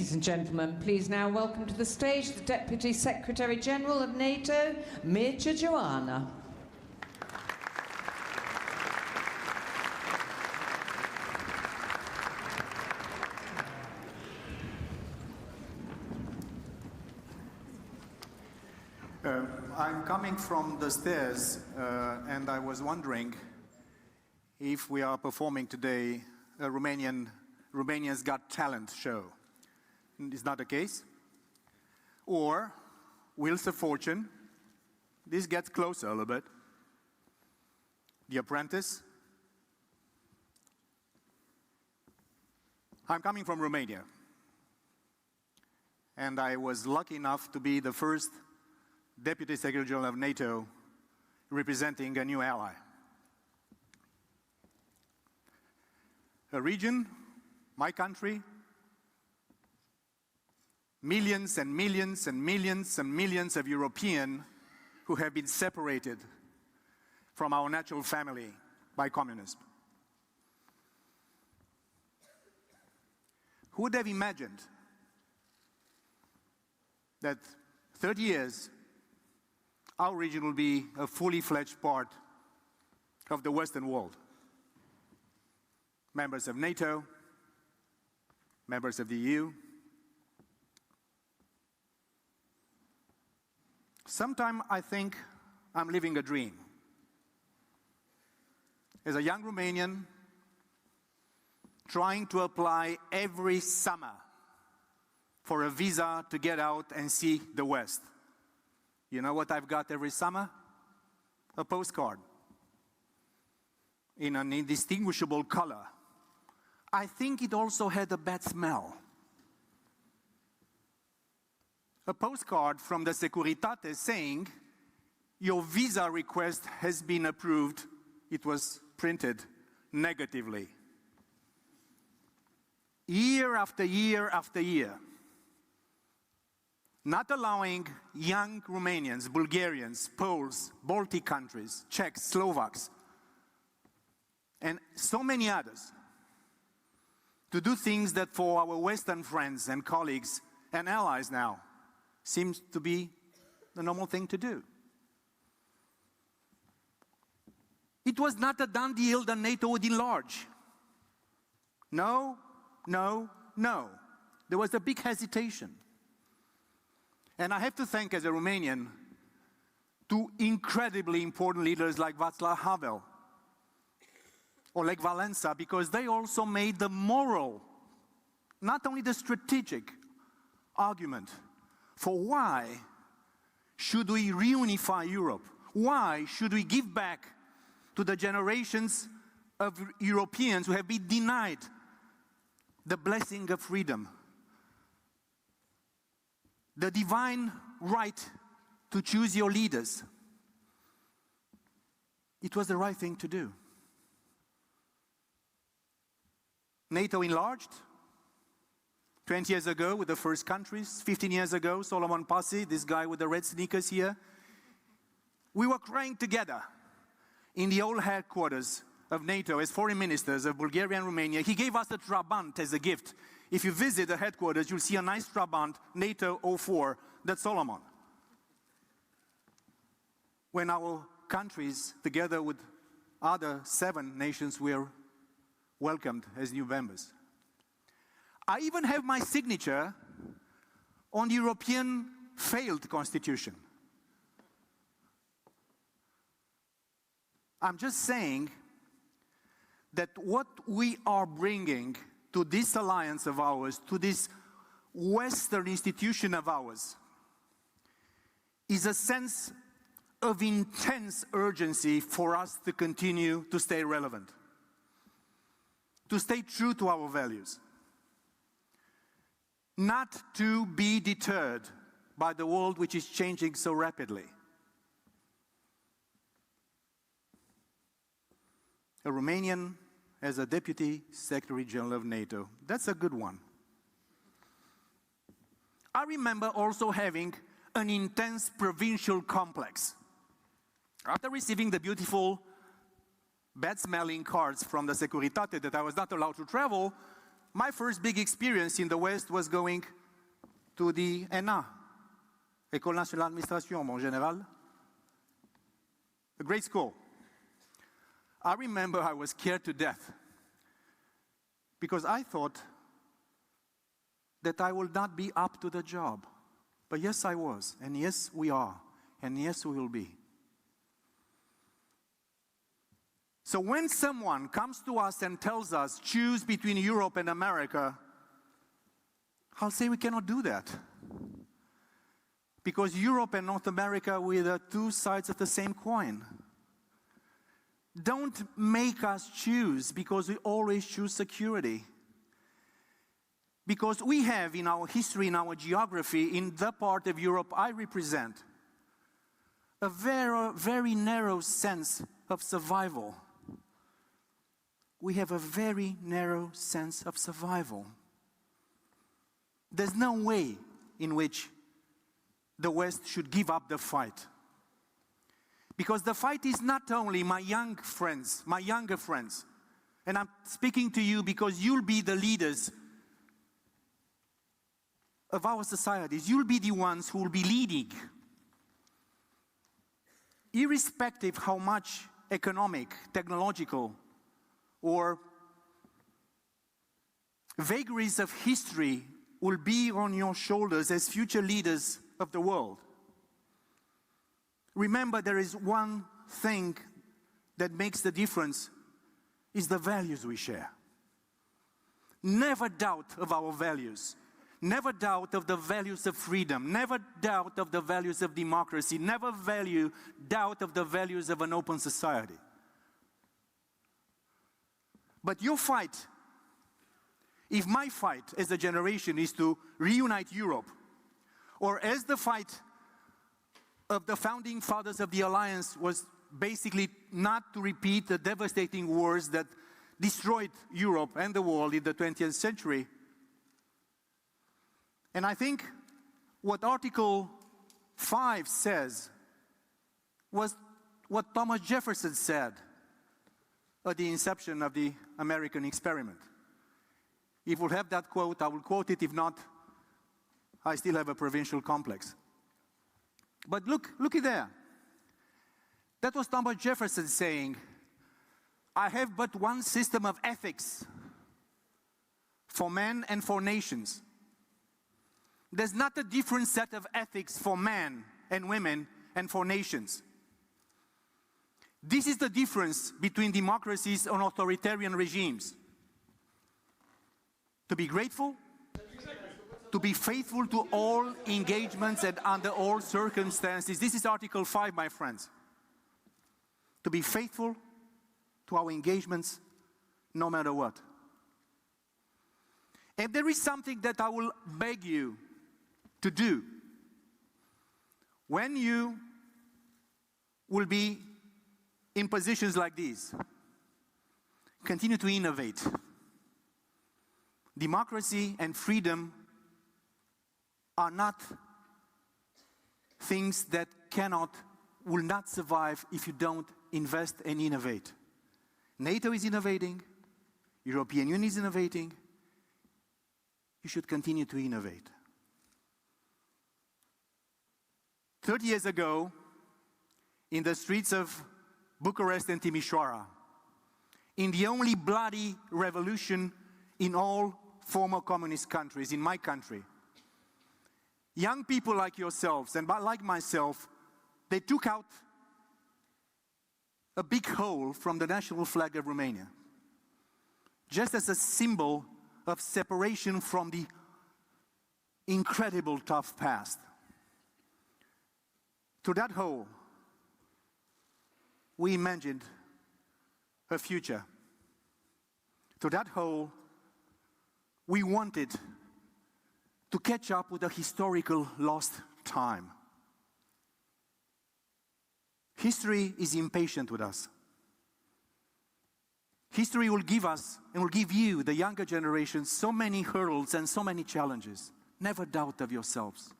Ladies and gentlemen, please now welcome to the stage the Deputy Secretary-General of NATO, MIRCEA GEOANA. I'm coming from the stairs and I was wondering if we are performing today a Romania's Got Talent show. Is not the case? Or Wheels of Fortune? This gets closer a little bit. The Apprentice? I'm coming from Romania. And I was lucky enough to be the first Deputy Secretary-General of NATO representing a new ally. A region, my country, millions and millions and millions and millions of Europeans who have been separated from our natural family by communism. Who would have imagined that 30 years our region will be a fully fledged part of the Western world? Members of NATO, members of the EU. Sometimes I think I'm living a dream. As a young Romanian, trying to apply every summer for a visa to get out and see the West. You know what I've got every summer? A postcard in an indistinguishable color. I think it also had a bad smell. A postcard from the Securitate saying, your visa request has been approved. It was printed negatively. Year after year after year. Not allowing young Romanians, Bulgarians, Poles, Baltic countries, Czechs, Slovaks, and so many others to do things that for our Western friends and colleagues and allies now seems to be the normal thing to do. It was not a done deal that NATO would enlarge. No, no, no. There was a big hesitation. And I have to thank, as a Romanian, two incredibly important leaders like Václav Havel or Lech Walesa, because they also made the moral, not only the strategic argument for why should we reunify Europe? Why should we give back to the generations of Europeans who have been denied the blessing of freedom, the divine right to choose your leaders? It was the right thing to do. NATO enlarged 20 years ago with the first countries, 15 years ago, Solomon Pasi, this guy with the red sneakers here. We were crying together in the old headquarters of NATO as foreign ministers of Bulgaria and Romania. He gave us a Trabant as a gift. If you visit the headquarters, you'll see a nice Trabant, NATO 04, that's Solomon. When our countries, together with other 7 nations, were welcomed as new members. I even have my signature on the European failed constitution. I'm just saying that what we are bringing to this alliance of ours, to this Western institution of ours, is a sense of intense urgency for us to continue to stay relevant, to stay true to our values, not to be deterred by the world which is changing so rapidly. A Romanian as a Deputy Secretary-General of NATO, that's a good one. I remember also having an intense provincial complex. After receiving the beautiful, bad-smelling cards from the Securitate that I was not allowed to travel, my first big experience in the West was going to the ENA, École Nationale d'Administration, mon général. A great school. I remember I was scared to death because I thought that I would not be up to the job. But yes, I was, and yes, we are, and yes, we will be. So when someone comes to us and tells us, choose between Europe and America, I'll say we cannot do that. Because Europe and North America, we are two sides of the same coin. Don't make us choose because we always choose security. Because we have in our history, in our geography, in the part of Europe I represent, a very, very narrow sense of survival. We have a very narrow sense of survival. There's no way in which the West should give up the fight. Because the fight is not only my young friends, my younger friends, and I'm speaking to you because you'll be the leaders of our societies. You'll be the ones who will be leading. Irrespective how much economic, technological, or vagaries of history will be on your shoulders as future leaders of the world. Remember, there is one thing that makes the difference, is the values we share. Never doubt of our values. Never doubt of the values of freedom. Never doubt of the values of democracy. Never doubt of the values of an open society. But your fight, if my fight as a generation is to reunite Europe, or as the fight of the founding fathers of the Alliance was basically not to repeat the devastating wars that destroyed Europe and the world in the 20th century. And I think what Article 5 says was what Thomas Jefferson said at the inception of the American experiment. If we'll have that quote, I will quote it. If not, I still have a provincial complex. But look at there. That was Thomas Jefferson saying, I have but one system of ethics for men and for nations. There's not a different set of ethics for men and women and for nations. This is the difference between democracies and authoritarian regimes. To be grateful, to be faithful to all engagements and under all circumstances. This is Article 5, my friends. To be faithful to our engagements no matter what. And there is something that I will beg you to do. When you will be in positions like these, continue to innovate. Democracy and freedom are not things that will not survive if you don't invest and innovate. NATO is innovating, European Union is innovating. You should continue to innovate. 30 years ago, in the streets of Bucharest and Timișoara, in the only bloody revolution in all former communist countries, in my country, young people like yourselves and like myself, they took out a big hole from the national flag of Romania, just as a symbol of separation from the incredible tough past. To that hole, we imagined a future. To that hole, we wanted to catch up with a historical lost time. History is impatient with us. History will give us and will give you, the younger generation, so many hurdles and so many challenges. Never doubt of yourselves.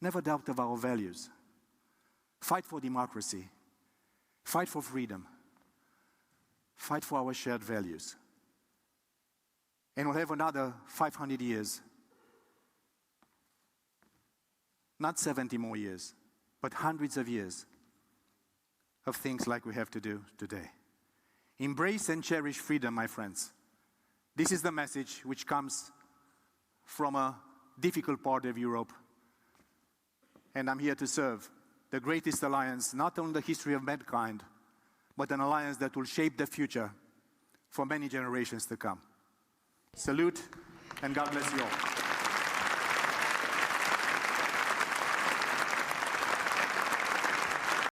Never doubt of our values. Fight for democracy. Fight for freedom. Fight for our shared values. And we'll have another 500 years. Not 70 more years, but hundreds of years of things like we have to do today. Embrace and cherish freedom, my friends. This is the message which comes from a difficult part of Europe. And I'm here to serve the greatest alliance, not only in the history of mankind, but an alliance that will shape the future for many generations to come. Salute, and God bless you all.